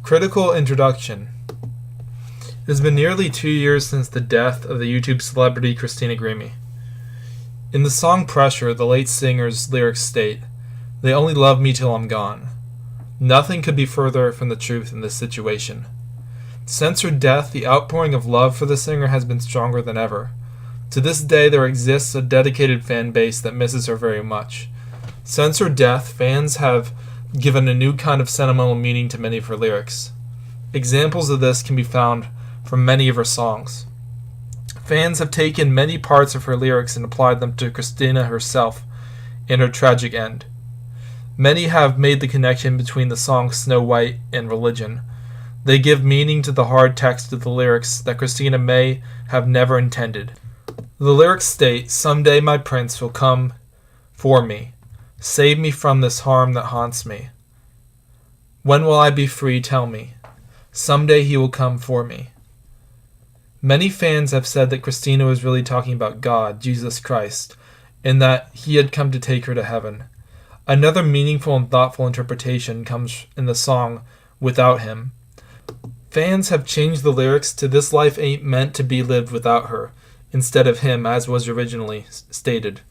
Critical introduction. It has been nearly 2 years since the death of the YouTube celebrity Christina Grimmie. In the song Pressure, the late singer's lyrics state, "They only love me till I'm gone." Nothing could be further from the truth in this situation. Since her death, the outpouring of love for the singer has been stronger than ever. To this day, there exists a dedicated fan base that misses her very much. Since her death, fans have given a new kind of sentimental meaning to many of her lyrics. Examples of this can be found from many of her songs. Fans have taken many parts of her lyrics and applied them to Christina herself and her tragic end. Many have made the connection between the song Snow White and religion. They give meaning to the hard text of the lyrics that Christina may have never intended. The lyrics state, "Someday my prince will come for me. Save me from this harm that haunts me. When will I be free? Tell me. Someday he will come for me." Many fans have said that Christina was really talking about God, Jesus Christ, and that he had come to take her to heaven. Another meaningful and thoughtful interpretation comes in the song Without Him. Fans have changed the lyrics to "This life ain't meant to be lived without her," instead of him, as was originally stated.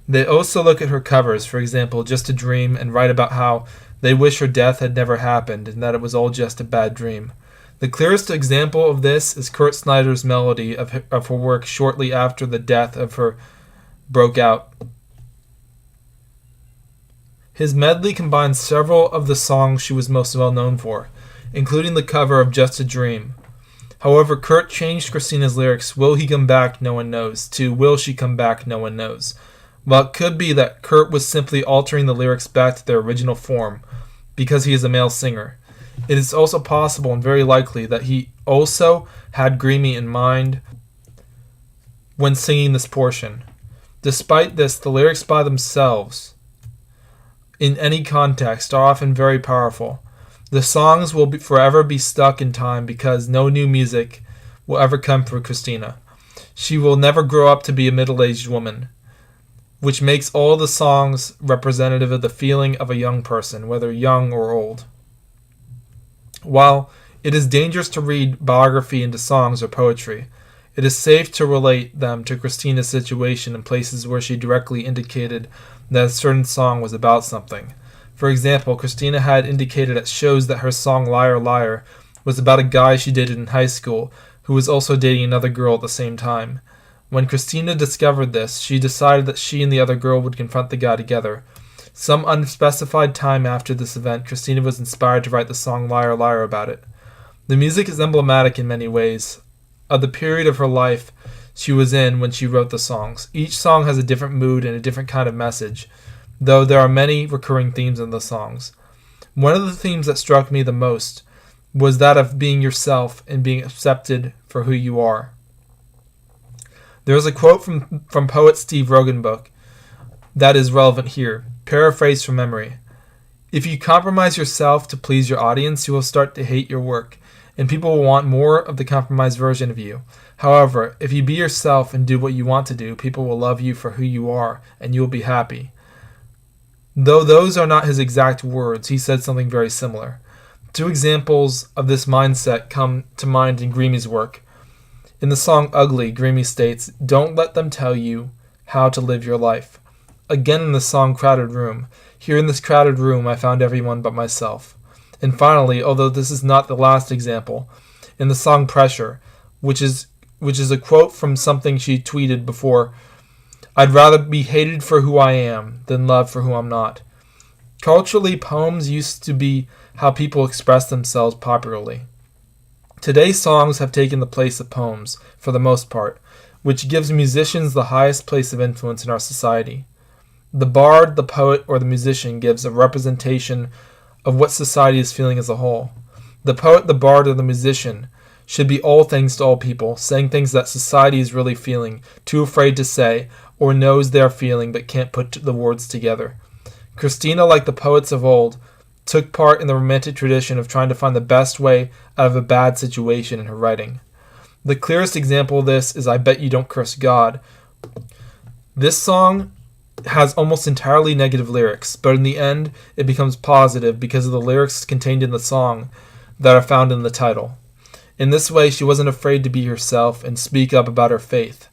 They also look at her covers, for example, Just a Dream, and write about how they wish her death had never happened and that it was all just a bad dream. The clearest example of this is Kurt Snyder's melody of her work shortly after the death of her broke out. His medley combines several of the songs she was most well known for, including the cover of Just a Dream. However, Kurt changed Christina's lyrics, "Will he come back? No one knows," to "Will she come back? No one knows." While it could be that Kurt was simply altering the lyrics back to their original form because he is a male singer, it is also possible and very likely that he also had Grimmie in mind when singing this portion. Despite this, the lyrics by themselves, in any context, are often very powerful. The songs will forever be stuck in time because no new music will ever come for Christina. She will never grow up to be a middle-aged woman, which makes all the songs representative of the feeling of a young person, whether young or old. While it is dangerous to read biography into songs or poetry, it is safe to relate them to Christina's situation in places where she directly indicated that a certain song was about something. For example, Christina had indicated at shows that her song Liar Liar was about a guy she dated in high school who was also dating another girl at the same time. When Christina discovered this, she decided that she and the other girl would confront the guy together. Some unspecified time after this event, Christina was inspired to write the song Liar Liar about it. The music is emblematic in many ways of the period of her life she was in when she wrote the songs. Each song has a different mood and a different kind of message, though there are many recurring themes in the songs. One of the themes that struck me the most was that of being yourself and being accepted for who you are. There is a quote from poet Steve Rogenbook that is relevant here, paraphrased from memory. "If you compromise yourself to please your audience, you will start to hate your work, and people will want more of the compromised version of you. However, if you be yourself and do what you want to do, people will love you for who you are, and you will be happy." Though those are not his exact words, he said something very similar. Two examples of this mindset come to mind in Grimmie's work. In the song Ugly, Grimmie states, "Don't let them tell you how to live your life." Again in the song Crowded Room, "Here in this crowded room I found everyone but myself." And finally, although this is not the last example, in the song Pressure, which is a quote from something she tweeted before, "I'd rather be hated for who I am than loved for who I'm not." Culturally, poems used to be how people express themselves popularly. Today, songs have taken the place of poems, for the most part, which gives musicians the highest place of influence in our society. The bard, the poet, or the musician gives a representation of what society is feeling as a whole. The poet, the bard, or the musician should be all things to all people, saying things that society is really feeling, too afraid to say, or knows they are feeling but can't put the words together. Christina, like the poets of old, took part in the romantic tradition of trying to find the best way out of a bad situation in her writing. The clearest example of this is I Bet You Don't Curse God. This song has almost entirely negative lyrics, but in the end it becomes positive because of the lyrics contained in the song that are found in the title. In this way, she wasn't afraid to be herself and speak up about her faith.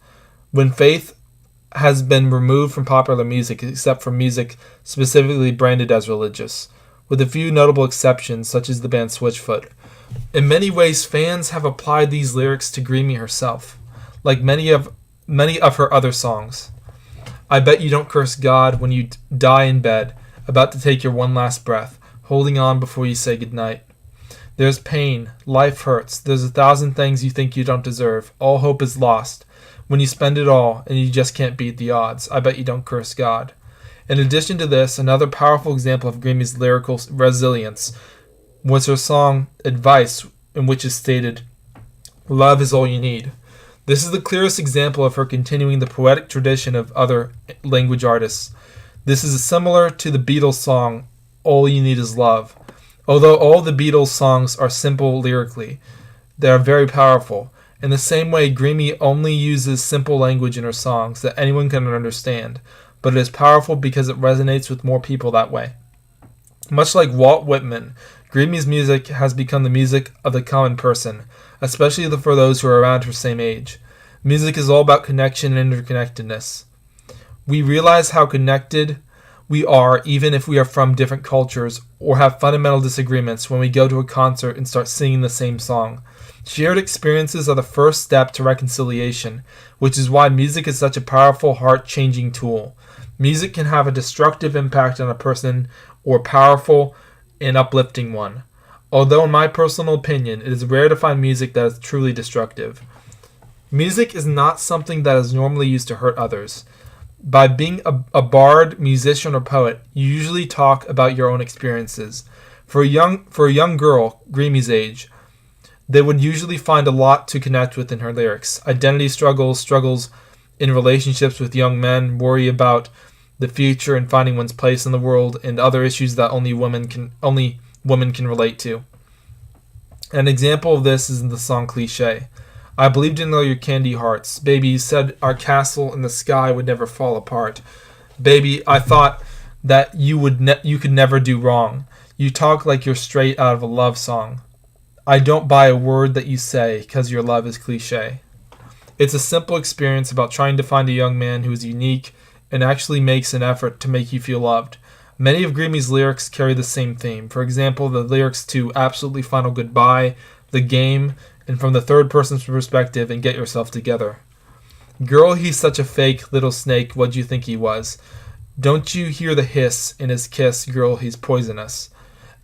When faith has been removed from popular music, except for music specifically branded as religious, with a few notable exceptions, such as the band Switchfoot. In many ways, fans have applied these lyrics to Grimmie herself, like many of her other songs. I bet you don't curse God when you die in bed, about to take your one last breath, holding on before you say goodnight. There's pain, life hurts, there's 1,000 things you think you don't deserve, all hope is lost. When you spend it all, and you just can't beat the odds, I bet you don't curse God. In addition to this, another powerful example of Grimmie's lyrical resilience was her song Advice, in which is stated, "Love is all you need." This is the clearest example of her continuing the poetic tradition of other language artists. This is similar to the Beatles song, All You Need Is Love. Although all the Beatles songs are simple lyrically, they are very powerful. In the same way, Grimmie only uses simple language in her songs that anyone can understand, but it is powerful because it resonates with more people that way. Much like Walt Whitman, Grimmie's music has become the music of the common person, especially for those who are around her same age. Music is all about connection and interconnectedness. We realize how connected we are even if we are from different cultures or have fundamental disagreements when we go to a concert and start singing the same song. Shared experiences are the first step to reconciliation, which is why music is such a powerful, heart-changing tool. Music can have a destructive impact on a person or powerful and uplifting one. Although in my personal opinion, it is rare to find music that is truly destructive. Music is not something that is normally used to hurt others. By being a bard, musician, or poet, you usually talk about your own experiences. For a young girl, Grimmie's age, they would usually find a lot to connect with in her lyrics. Identity struggles in relationships with young men, worry about the future and finding one's place in the world, and other issues that only women can relate to. An example of this is in the song Cliché. I believed in all your candy hearts. Baby, you said our castle in the sky would never fall apart. Baby, I thought that you could never do wrong. You talk like you're straight out of a love song. I don't buy a word that you say, 'cause your love is cliché. It's a simple experience about trying to find a young man who is unique and actually makes an effort to make you feel loved. Many of Grimmie's lyrics carry the same theme. For example, the lyrics to Absolutely Final Goodbye, The Game, and From the Third Person's Perspective, and Get Yourself Together. Girl, he's such a fake little snake, what'd you think he was? Don't you hear the hiss in his kiss? Girl, he's poisonous.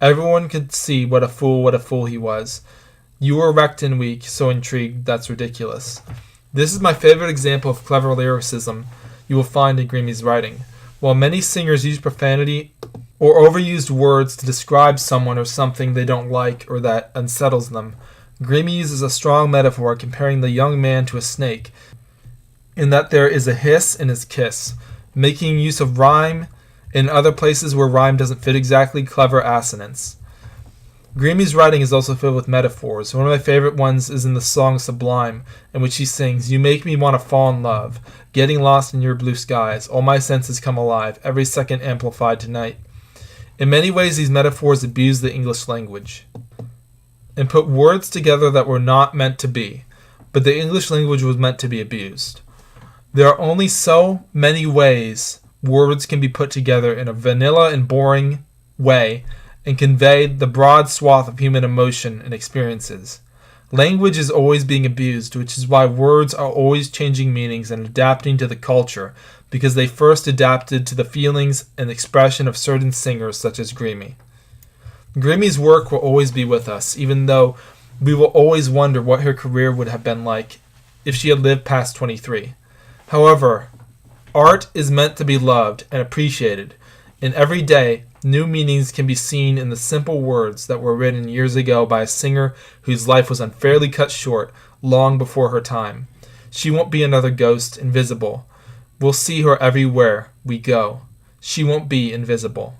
Everyone could see what a fool he was. You were wrecked and weak, so intrigued, that's ridiculous. This is my favorite example of clever lyricism you will find in Grimmie's writing. While many singers use profanity or overused words to describe someone or something they don't like or that unsettles them, Grimmie uses a strong metaphor comparing the young man to a snake, in that there is a hiss in his kiss, making use of rhyme in other places where rhyme doesn't fit exactly, clever assonance. Grimmie's writing is also filled with metaphors. One of my favorite ones is in the song Sublime, in which she sings, "You make me want to fall in love, getting lost in your blue skies, all my senses come alive, every second amplified tonight." In many ways, these metaphors abuse the English language and put words together that were not meant to be, but the English language was meant to be abused. There are only so many ways words can be put together in a vanilla and boring way and convey the broad swath of human emotion and experiences. Language is always being abused, which is why words are always changing meanings and adapting to the culture, because they first adapted to the feelings and expression of certain singers such as Grimmie. Grimmie's work will always be with us, even though we will always wonder what her career would have been like if she had lived past 23. However, art is meant to be loved and appreciated, and every day, new meanings can be seen in the simple words that were written years ago by a singer whose life was unfairly cut short long before her time. She won't be another ghost, invisible. We'll see her everywhere we go. She won't be invisible.